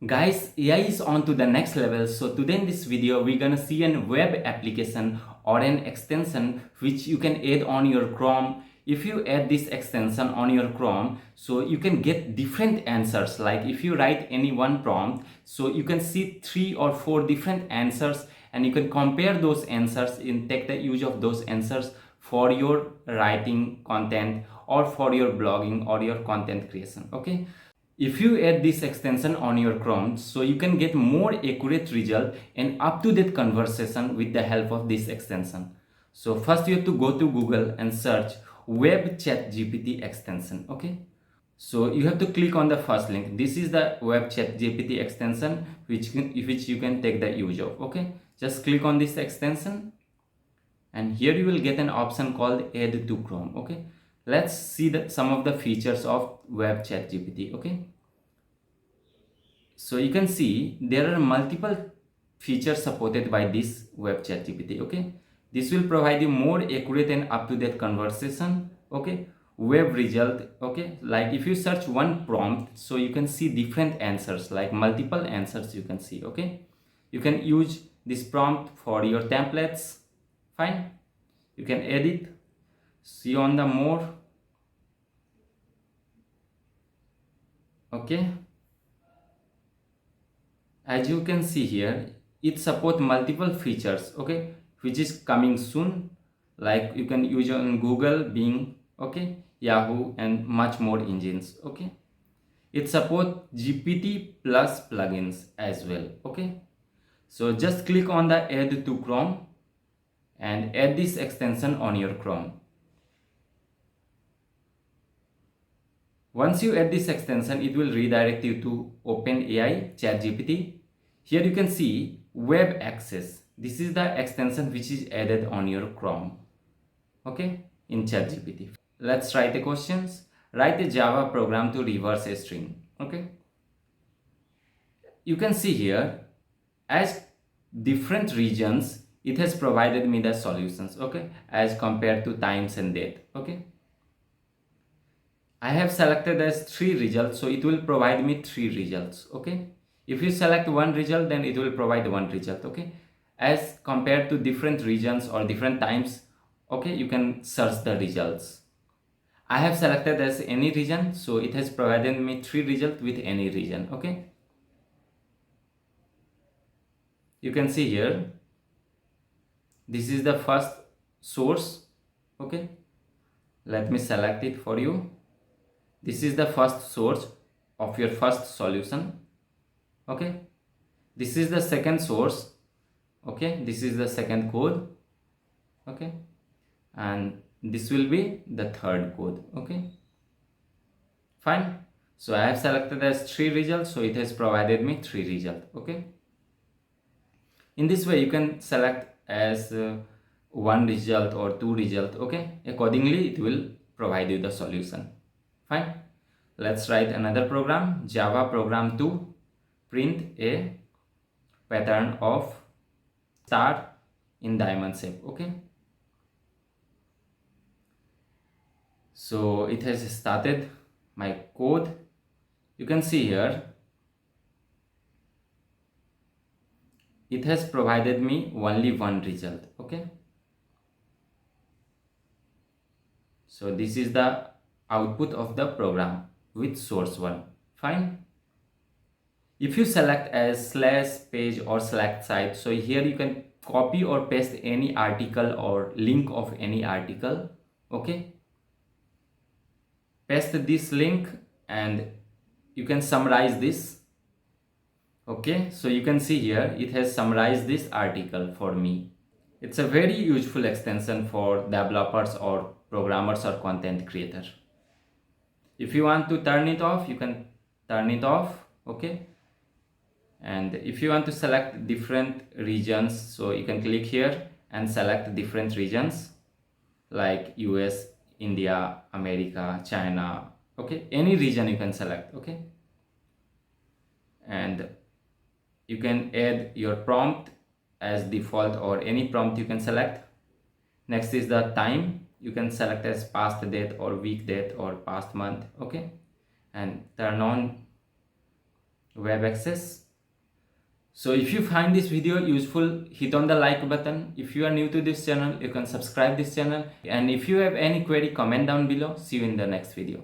Guys, AI is on to the next level. So today in this video, we're gonna see a web application or an extension which you can add on your Chrome. If you add this extension on your Chrome, so you can get different answers. Like if you write any one prompt, so you can see 3 or 4 different answers, and you can compare those answers and take the use of those answers for your writing content or for your blogging or your content creation. Okay, if you add this extension on your Chrome, so you can get more accurate result and up-to-date conversation with the help of this extension. So first you have to go to Google and search WebChatGPT extension. Okay, so you have to click on the first link. This is the WebChatGPT extension which you can take the use of. Okay, just click on this extension, and here you will get an option called add to Chrome. Okay, let's see some of the features of WebChatGPT. Okay, so you can see there are multiple features supported by this WebChatGPT. Okay, this will provide you more accurate and up-to-date conversation. Okay, web result. Okay, like if you search one prompt, so you can see different answers, like multiple answers you can see. Okay, you can use this prompt for your templates. Fine, you can edit, see on the more. Okay, as you can see here, it support multiple features. Okay, which is coming soon, like you can use on Google, Bing, okay, Yahoo, and much more engines. Okay, it support GPT plus plugins as well. Okay, so just click on the add to Chrome and add this extension on your Chrome. Once you add this extension, it will redirect you to OpenAI ChatGPT. Here you can see Web Access. This is the extension which is added on your Chrome. Okay, in ChatGPT. Let's write the questions. Write a Java program to reverse a string. Okay. You can see here, as different regions, it has provided me the solutions. Okay, as compared to times and date. Okay. I have selected as 3 results, so it will provide me 3 results. Okay, if you select one result, then it will provide one result. Okay, as compared to different regions or different times, okay, you can search the results. I have selected as any region, so it has provided me 3 results with any region. Okay, you can see here, this is the first source. Okay, let me select it for you. This is the first source of your first solution. Okay, this is the second source. Okay, this is the second code. Okay, and this will be the third code. Okay, fine. So I have selected as 3 results, so it has provided me 3 results. Okay, in this way you can select as 1 result or 2 result. Okay, accordingly it will provide you the solution. Fine, let's write another program, Java program to print a pattern of star in diamond shape. Okay, so it has started my code. You can see here, it has provided me only one result. Okay, so this is the output of the program with source 1. Fine, if you select as slash page or select site, so here you can copy or paste any article or link of any article. Okay, paste this link and you can summarize this. Okay, so you can see here it has summarized this article for me. It's a very useful extension for developers or programmers or content creator. If you want to turn it off, you can turn it off. Okay, and if you want to select different regions, so you can click here and select different regions like US, India, America, China. Okay, any region you can select. Okay, and you can add your prompt as default, or any prompt you can select. Next is the time. You can select as past date or week date or past month. Okay, and turn on web access. So if you find this video useful, hit on the like button. If you are new to this channel, you can subscribe this channel. And if you have any query, comment down below. See you in the next video.